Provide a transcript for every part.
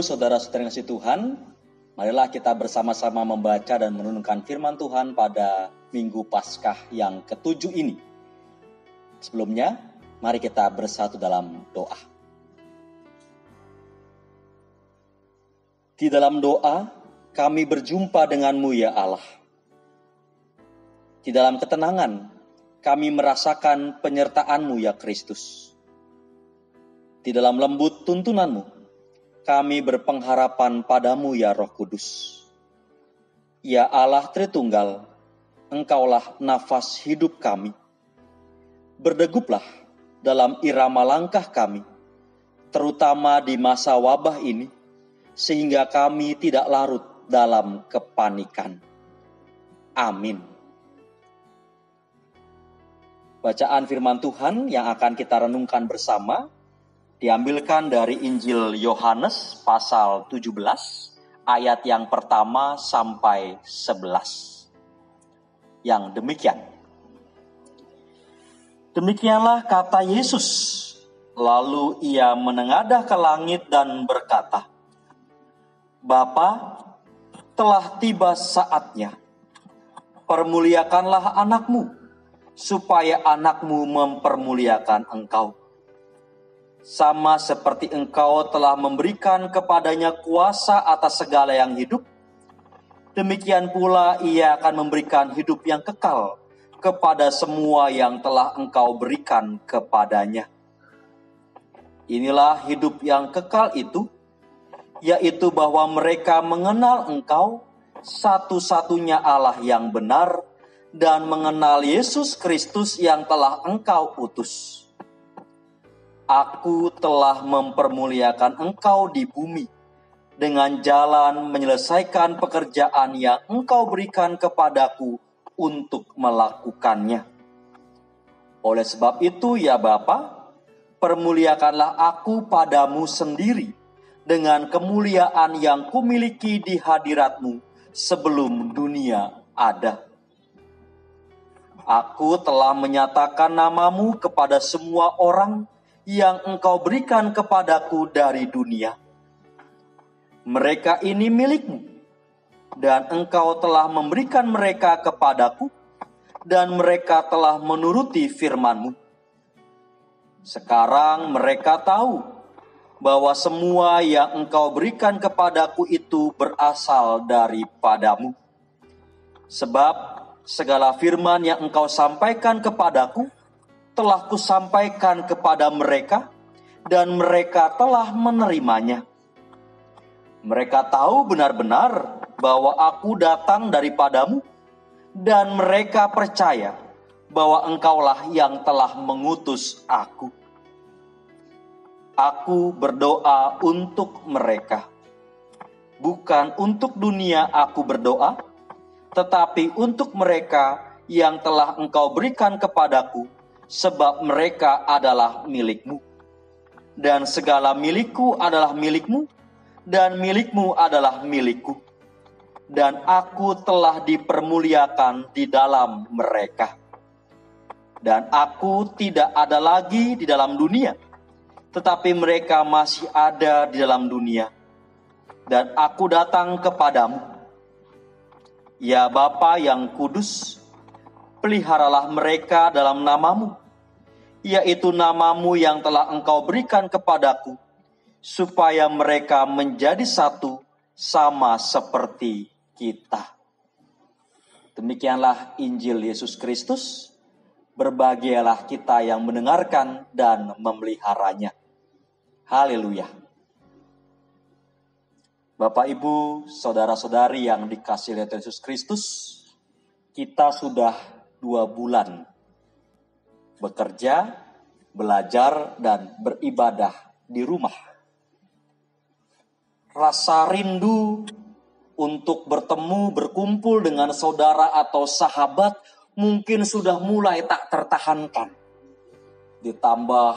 saudara-saudara yang kasih Tuhan, marilah kita bersama-sama membaca dan merenungkan firman Tuhan pada Minggu Paskah yang ke-7 ini. Sebelumnya, mari kita bersatu dalam doa. Di dalam doa, kami berjumpa denganmu ya Allah. Di dalam ketenangan, kami merasakan penyertaan-Mu ya Kristus. Di dalam lembut tuntunanmu, kami berpengharapan padamu ya Roh Kudus. Ya Allah Tritunggal, Engkaulah nafas hidup kami. Berdeguplah dalam irama langkah kami, terutama di masa wabah ini, sehingga kami tidak larut dalam kepanikan. Amin. Bacaan firman Tuhan yang akan kita renungkan bersama diambilkan dari Injil Yohanes pasal 17 ayat yang pertama sampai 11. Yang demikian. Demikianlah kata Yesus. Lalu ia menengadah ke langit dan berkata, Bapa, telah tiba saatnya. Permuliakanlah anakmu, supaya anakmu mempermuliakan engkau. Sama seperti engkau telah memberikan kepadanya kuasa atas segala yang hidup, demikian pula ia akan memberikan hidup yang kekal kepada semua yang telah engkau berikan kepadanya. Inilah hidup yang kekal itu, yaitu bahwa mereka mengenal engkau, satu-satunya Allah yang benar, dan mengenal Yesus Kristus yang telah engkau utus. Aku telah mempermuliakan engkau di bumi dengan jalan menyelesaikan pekerjaan yang engkau berikan kepadaku untuk melakukannya. Oleh sebab itu ya Bapa, permuliakanlah aku padamu sendiri dengan kemuliaan yang kumiliki di hadiratmu sebelum dunia ada. Aku telah menyatakan namamu kepada semua orang yang engkau berikan kepadaku dari dunia. Mereka ini milikmu, dan engkau telah memberikan mereka kepadaku, dan mereka telah menuruti firman-Mu. Sekarang mereka tahu bahwa semua yang engkau berikan kepadaku itu berasal daripadamu. Sebab segala firman yang engkau sampaikan kepadaku, telah kusampaikan kepada mereka, dan mereka telah menerimanya. Mereka tahu benar-benar bahwa aku datang daripadamu, dan mereka percaya bahwa engkaulah yang telah mengutus aku. Aku berdoa untuk mereka. Bukan untuk dunia aku berdoa, tetapi untuk mereka yang telah engkau berikan kepadaku, sebab mereka adalah milikmu. Dan segala milikku adalah milikmu, dan milikmu adalah milikku. Dan aku telah dipermuliakan di dalam mereka. Dan aku tidak ada lagi di dalam dunia, tetapi mereka masih ada di dalam dunia. Dan aku datang kepadamu. Ya Bapa yang kudus, peliharalah mereka dalam namamu, yaitu namamu yang telah engkau berikan kepadaku, supaya mereka menjadi satu sama seperti kita. Demikianlah Injil Yesus Kristus. Berbahagialah kita yang mendengarkan dan memeliharanya. Haleluya. Bapak, Ibu, saudara-saudari yang dikasihi oleh Yesus Kristus, kita sudah 2 bulan bekerja, belajar, dan beribadah di rumah. Rasa rindu untuk bertemu, berkumpul dengan saudara atau sahabat mungkin sudah mulai tak tertahankan. Ditambah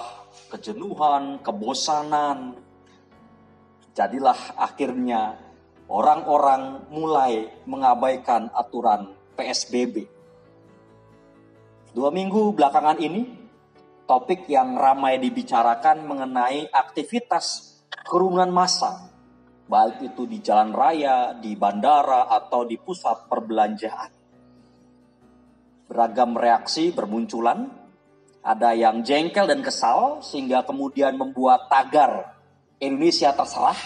kejenuhan, kebosanan. Jadilah akhirnya orang-orang mulai mengabaikan aturan PSBB. 2 minggu belakangan ini, topik yang ramai dibicarakan mengenai aktivitas kerumunan massa baik itu di jalan raya, di bandara, atau di pusat perbelanjaan. Beragam reaksi bermunculan, ada yang jengkel dan kesal sehingga kemudian membuat tagar Indonesia terserah.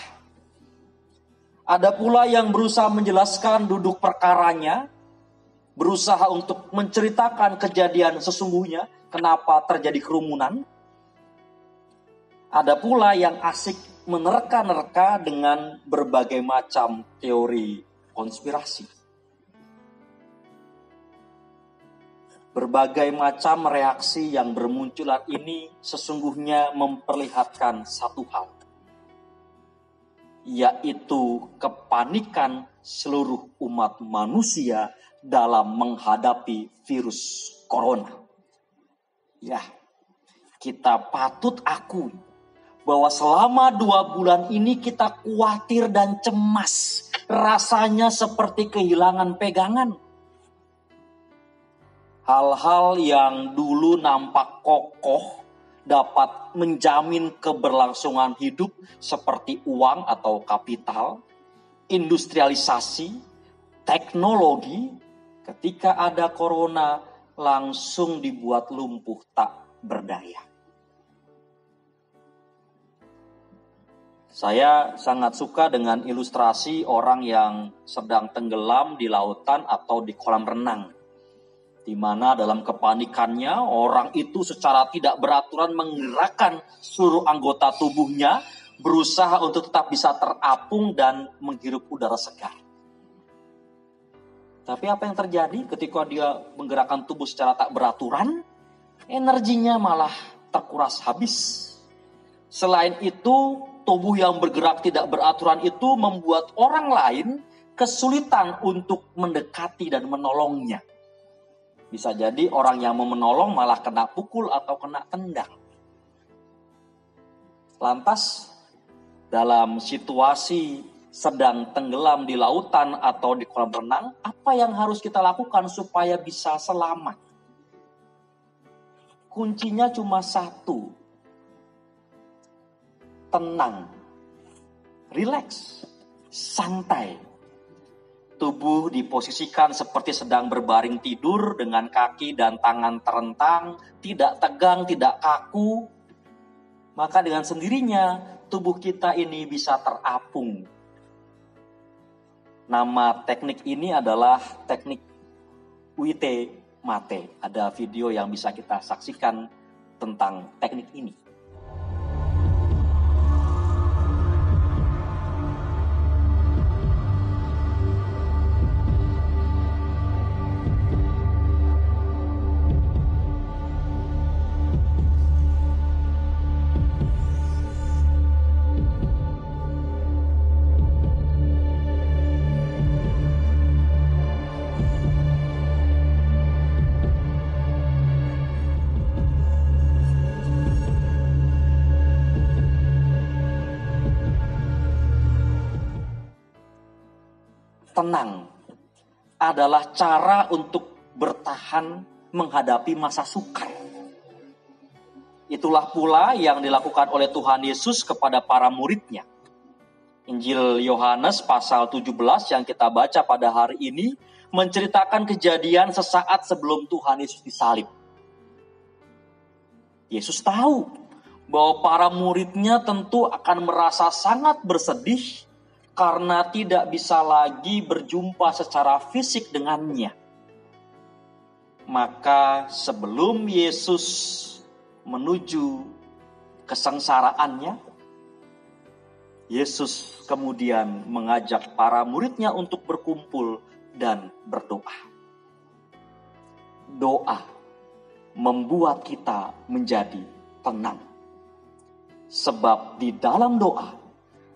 Ada pula yang berusaha menjelaskan duduk perkaranya, berusaha untuk menceritakan kejadian sesungguhnya, kenapa terjadi kerumunan. Ada pula yang asik menerka-nerka dengan berbagai macam teori konspirasi. Berbagai macam reaksi yang bermunculan ini sesungguhnya memperlihatkan satu hal, yaitu kepanikan seluruh umat manusia dalam menghadapi virus corona. Ya, kita patut akui bahwa selama 2 bulan ini kita khawatir dan cemas. Rasanya seperti kehilangan pegangan. Hal-hal yang dulu nampak kokoh dapat menjamin keberlangsungan hidup seperti uang atau kapital, industrialisasi, teknologi, ketika ada corona langsung dibuat lumpuh tak berdaya. Saya sangat suka dengan ilustrasi orang yang sedang tenggelam di lautan atau di kolam renang, di mana dalam kepanikannya orang itu secara tidak beraturan menggerakkan seluruh anggota tubuhnya, berusaha untuk tetap bisa terapung dan menghirup udara segar. Tapi apa yang terjadi ketika dia menggerakkan tubuh secara tak beraturan? Energinya malah terkuras habis. Selain itu, tubuh yang bergerak tidak beraturan itu membuat orang lain kesulitan untuk mendekati dan menolongnya. Bisa jadi orang yang mau menolong malah kena pukul atau kena tendang. Lantas, dalam situasi sedang tenggelam di lautan atau di kolam renang, apa yang harus kita lakukan supaya bisa selamat? Kuncinya cuma satu. Tenang, rileks, santai. Tubuh diposisikan seperti sedang berbaring tidur dengan kaki dan tangan terentang, tidak tegang, tidak kaku. Maka dengan sendirinya tubuh kita ini bisa terapung. Nama teknik ini adalah teknik UIT Mate. Ada video yang bisa kita saksikan tentang teknik ini. Tenang adalah cara untuk bertahan menghadapi masa sukar. Itulah pula yang dilakukan oleh Tuhan Yesus kepada para muridnya. Injil Yohanes pasal 17 yang kita baca pada hari ini menceritakan kejadian sesaat sebelum Tuhan Yesus disalib. Yesus tahu bahwa para muridnya tentu akan merasa sangat bersedih karena tidak bisa lagi berjumpa secara fisik dengannya. Maka sebelum Yesus menuju kesengsaraannya, Yesus kemudian mengajak para muridnya untuk berkumpul dan berdoa. Doa membuat kita menjadi tenang. Sebab di dalam doa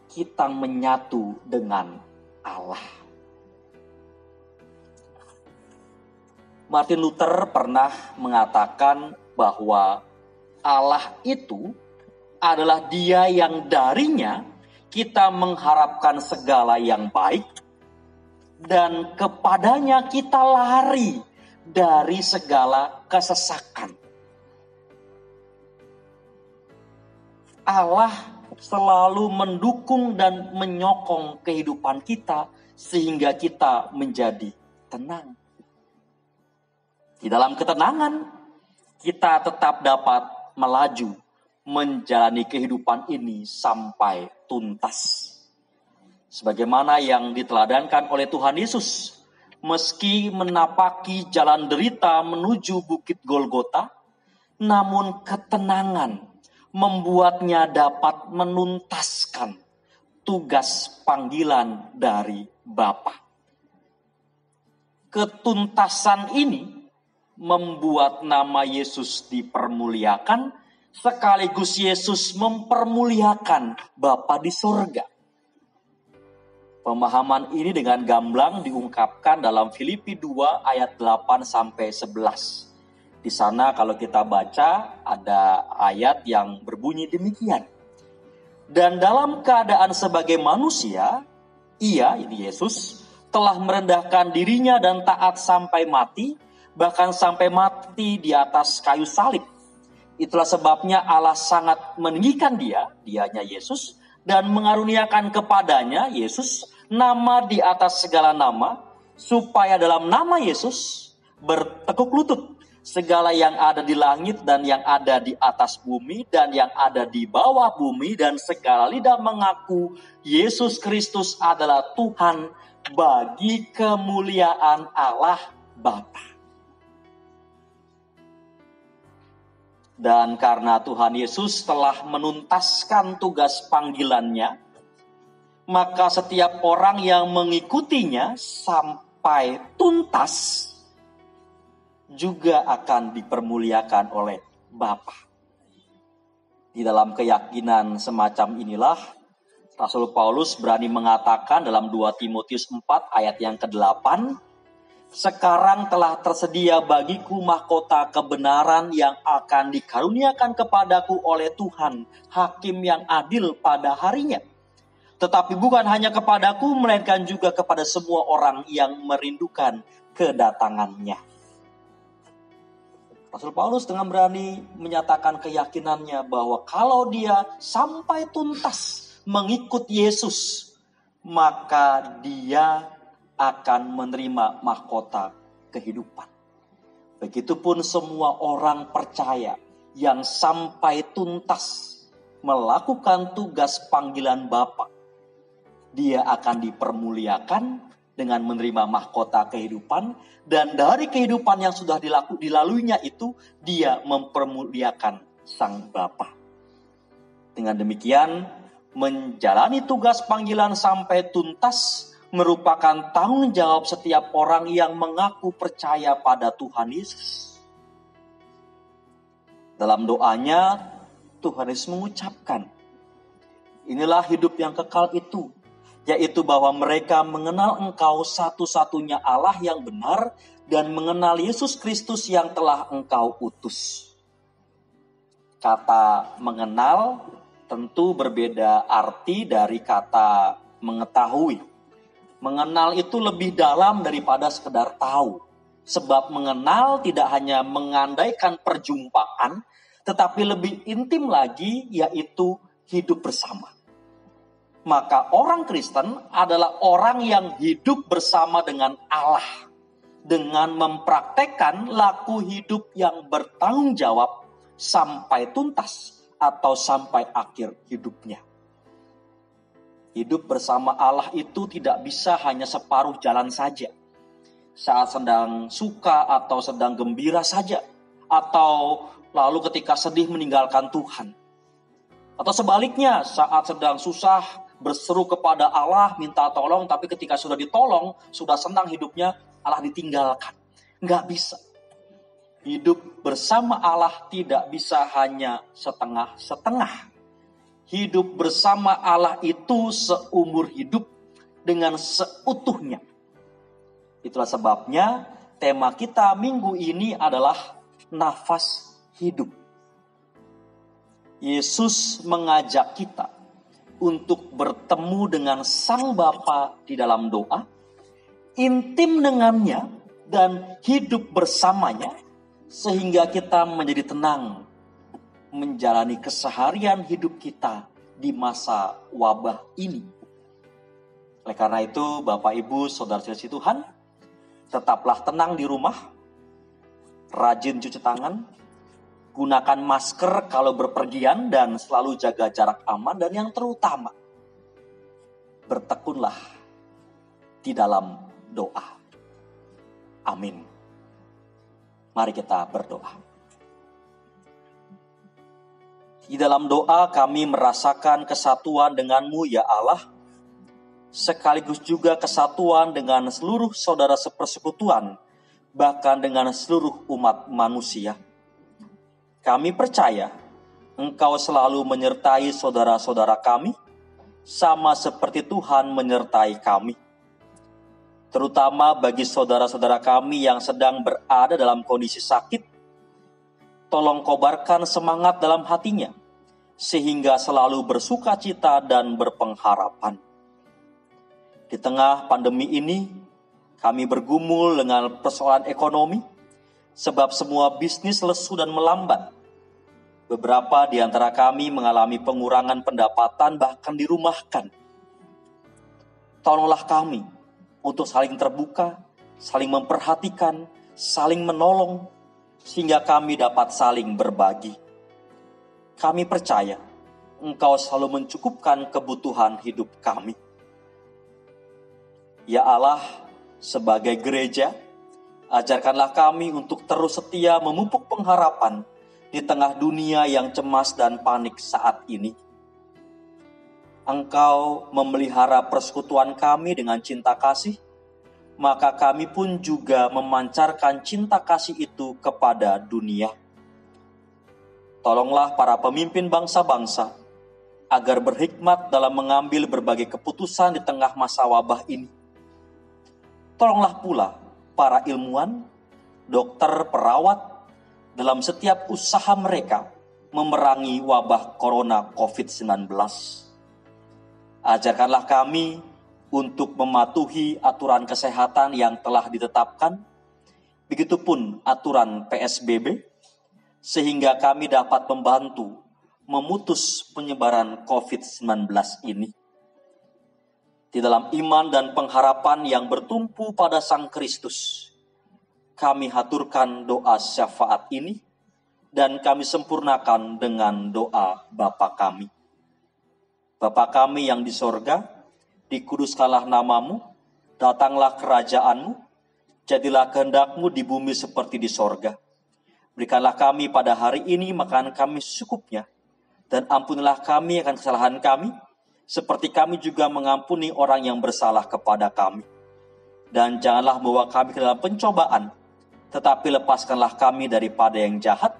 kita menyatu dengan Allah. Martin Luther pernah mengatakan bahwa Allah itu adalah Dia yang darinya kita mengharapkan segala yang baik dan kepadanya kita lari dari segala kesesakan. Allah selalu mendukung dan menyokong kehidupan kita sehingga kita menjadi tenang. Di dalam ketenangan, kita tetap dapat melaju menjalani kehidupan ini sampai tuntas. Sebagaimana yang diteladankan oleh Tuhan Yesus, meski menapaki jalan derita menuju Bukit Golgota, namun ketenangan membuatnya dapat menuntaskan tugas panggilan dari Bapa. Ketuntasan ini membuat nama Yesus dipermuliakan, sekaligus Yesus mempermuliakan Bapa di surga. Pemahaman ini dengan gamblang diungkapkan dalam Filipi 2 ayat 8-11. Di sana kalau kita baca ada ayat yang berbunyi demikian. Dan dalam keadaan sebagai manusia, ia, ini Yesus, telah merendahkan dirinya dan taat sampai mati, bahkan sampai mati di atas kayu salib. Itulah sebabnya Allah sangat meninggikan dianya Yesus, dan mengaruniakan kepadanya, Yesus, nama di atas segala nama, supaya dalam nama Yesus bertekuk lutut segala yang ada di langit dan yang ada di atas bumi dan yang ada di bawah bumi, dan segala lidah mengaku Yesus Kristus adalah Tuhan bagi kemuliaan Allah Bapa. Dan karena Tuhan Yesus telah menuntaskan tugas panggilannya, maka setiap orang yang mengikutinya sampai tuntas juga akan dipermuliakan oleh Bapa. Di dalam keyakinan semacam inilah Rasul Paulus berani mengatakan dalam 2 Timotius 4 ayat yang ke-8, sekarang telah tersedia bagiku mahkota kebenaran yang akan dikaruniakan kepadaku oleh Tuhan, Hakim yang adil pada harinya. Tetapi bukan hanya kepadaku, melainkan juga kepada semua orang yang merindukan kedatangannya. Rasul Paulus dengan berani menyatakan keyakinannya bahwa kalau dia sampai tuntas mengikut Yesus, maka dia akan menerima mahkota kehidupan. Begitupun semua orang percaya yang sampai tuntas melakukan tugas panggilan Bapa, dia akan dipermuliakan dengan menerima mahkota kehidupan, dan dari kehidupan yang sudah dilaluinya itu, dia mempermuliakan Sang Bapa. Dengan demikian, menjalani tugas panggilan sampai tuntas merupakan tanggung jawab setiap orang yang mengaku percaya pada Tuhan Yesus. Dalam doanya, Tuhan Yesus mengucapkan, inilah hidup yang kekal itu, yaitu bahwa mereka mengenal Engkau satu-satunya Allah yang benar dan mengenal Yesus Kristus yang telah Engkau utus. Kata mengenal tentu berbeda arti dari kata mengetahui. Mengenal itu lebih dalam daripada sekedar tahu. Sebab mengenal tidak hanya mengandaikan perjumpaan, tetapi lebih intim lagi, yaitu hidup bersama. Maka orang Kristen adalah orang yang hidup bersama dengan Allah, dengan mempraktekkan laku hidup yang bertanggung jawab sampai tuntas atau sampai akhir hidupnya. Hidup bersama Allah itu tidak bisa hanya separuh jalan saja. Saat sedang suka atau sedang gembira saja. Atau lalu ketika sedih meninggalkan Tuhan. Atau sebaliknya, saat sedang susah berseru kepada Allah minta tolong, tapi ketika sudah ditolong, sudah senang hidupnya, Allah ditinggalkan. Nggak bisa. Hidup bersama Allah tidak bisa hanya setengah-setengah. Hidup bersama Allah itu seumur hidup dengan seutuhnya. Itulah sebabnya tema kita minggu ini adalah nafas hidup. Yesus mengajak kita untuk bertemu dengan Sang Bapa di dalam doa, intim dengannya dan hidup bersamanya, sehingga kita menjadi tenang menjalani keseharian hidup kita di masa wabah ini. Oleh karena itu, Bapak Ibu, Saudara-saudara Tuhan, tetaplah tenang di rumah, rajin cuci tangan, gunakan masker kalau berpergian dan selalu jaga jarak aman, dan yang terutama, bertekunlah di dalam doa. Amin. Mari kita berdoa. Di dalam doa kami merasakan kesatuan dengan-Mu ya Allah, sekaligus juga kesatuan dengan seluruh saudara sepersekutuan, bahkan dengan seluruh umat manusia. Kami percaya Engkau selalu menyertai saudara-saudara kami, sama seperti Tuhan menyertai kami. Terutama bagi saudara-saudara kami yang sedang berada dalam kondisi sakit, tolong kobarkan semangat dalam hatinya, sehingga selalu bersuka cita dan berpengharapan. Di tengah pandemi ini, kami bergumul dengan persoalan ekonomi, sebab semua bisnis lesu dan melambat. Beberapa di antara kami mengalami pengurangan pendapatan, bahkan dirumahkan. Tolonglah kami untuk saling terbuka, saling memperhatikan, saling menolong, sehingga kami dapat saling berbagi. Kami percaya Engkau selalu mencukupkan kebutuhan hidup kami. Ya Allah, sebagai gereja, ajarkanlah kami untuk terus setia memupuk pengharapan di tengah dunia yang cemas dan panik saat ini. Engkau memelihara persekutuan kami dengan cinta kasih, maka kami pun juga memancarkan cinta kasih itu kepada dunia. Tolonglah para pemimpin bangsa-bangsa agar berhikmat dalam mengambil berbagai keputusan di tengah masa wabah ini. Tolonglah pula para ilmuwan, dokter, perawat dalam setiap usaha mereka memerangi wabah corona COVID-19. Ajarkanlah kami untuk mematuhi aturan kesehatan yang telah ditetapkan, begitupun aturan PSBB, sehingga kami dapat membantu memutus penyebaran COVID-19 ini. Di dalam iman dan pengharapan yang bertumpu pada Sang Kristus, kami haturkan doa syafaat ini, dan kami sempurnakan dengan doa Bapa kami. Bapa kami yang di sorga, dikuduskanlah namamu, datanglah kerajaanmu, jadilah kehendak-Mu di bumi seperti di sorga. Berikanlah kami pada hari ini makanan kami secukupnya, dan ampunilah kami akan kesalahan kami, seperti kami juga mengampuni orang yang bersalah kepada kami. Dan janganlah membawa kami ke dalam pencobaan, tetapi lepaskanlah kami daripada yang jahat,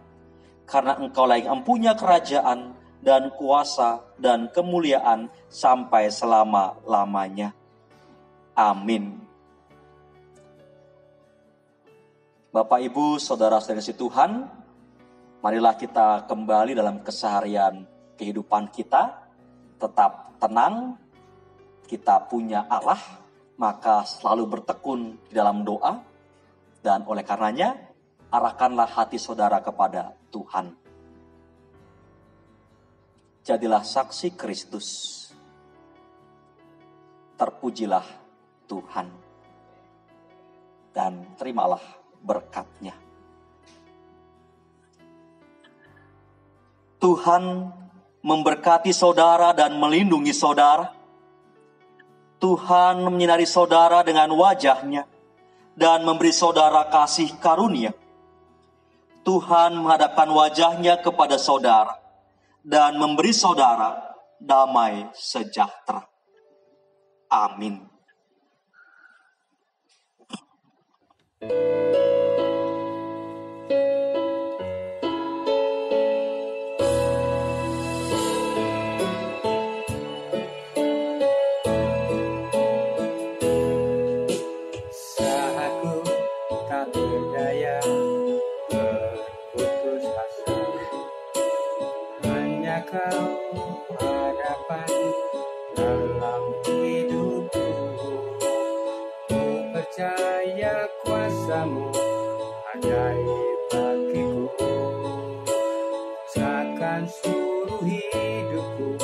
karena Engkau-lah yang mempunyai kerajaan dan kuasa dan kemuliaan sampai selama-lamanya. Amin. Bapak, Ibu, Saudara-saudari Tuhan, marilah kita kembali dalam keseharian kehidupan kita, tetap tenang, kita punya Allah, maka selalu bertekun di dalam doa, dan oleh karenanya, arahkanlah hati saudara kepada Tuhan. Jadilah saksi Kristus. Terpujilah Tuhan. Dan terimalah berkat-Nya. Tuhan memberkati saudara dan melindungi saudara. Tuhan menyinari saudara dengan wajah-Nya dan memberi saudara kasih karunia. Tuhan menghadapkan wajah-Nya kepada saudara dan memberi saudara damai sejahtera. Amin. Usahaku tak berdaya berputus asa, hanya Kau hadapan dalam hidupku. Ku percaya kuasa-Mu ajaib bagiku, takkan seluruh hidupku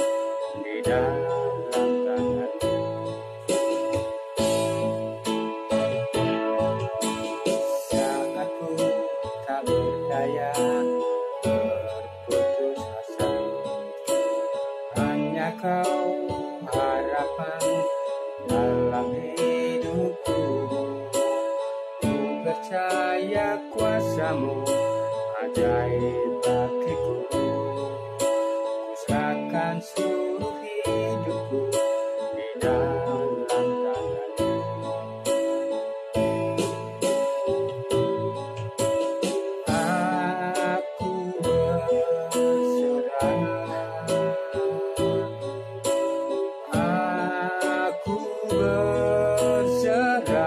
percaya kuasa-Mu ajaib bagiku. Ku serahkan seluruh hidupku di dalam tangan-Mu. Aku berserah, aku berserah,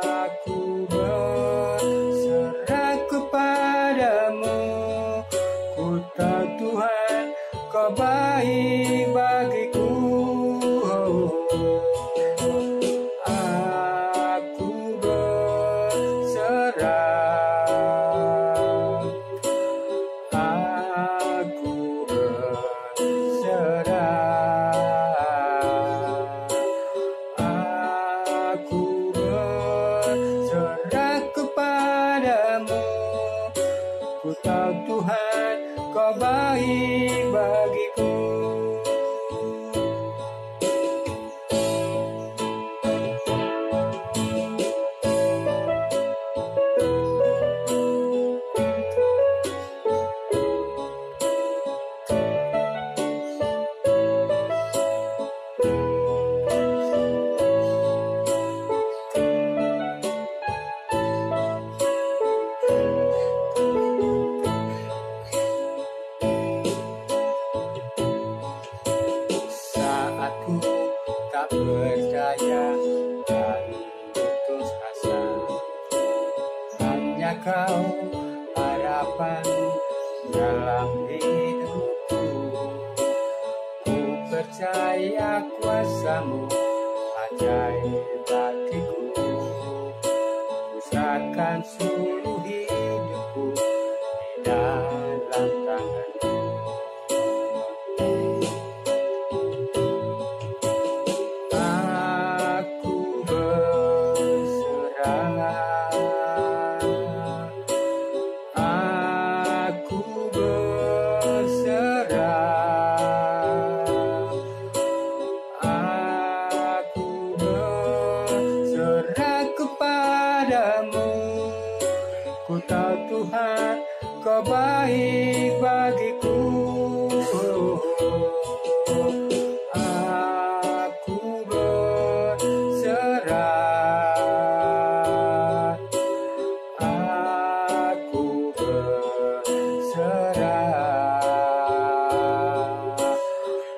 aku berserah kepadamu. Ku tahu Tuhan, Kau baik bagiku. Aku berserah, aku berserah, aku berserah kepadamu. Ku tahu Tuhan, Kau baik bagiku. Saat ku tak berdaya dan putus asa, hanya Kau harapan dalam hidupku. Ku percaya kuasa-Mu ajaib bagiku. Ku serahkan seluruh hidupku di dalam tangan-Mu. Aku berserah, aku berserah, aku berserah kepadamu. Ku tahu Tuhan, Kau baik bagiku. Aku berserah, aku berserah,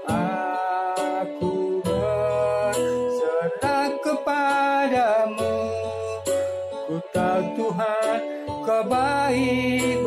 aku berserah kepadamu. Ku tahu Tuhan, Kau baik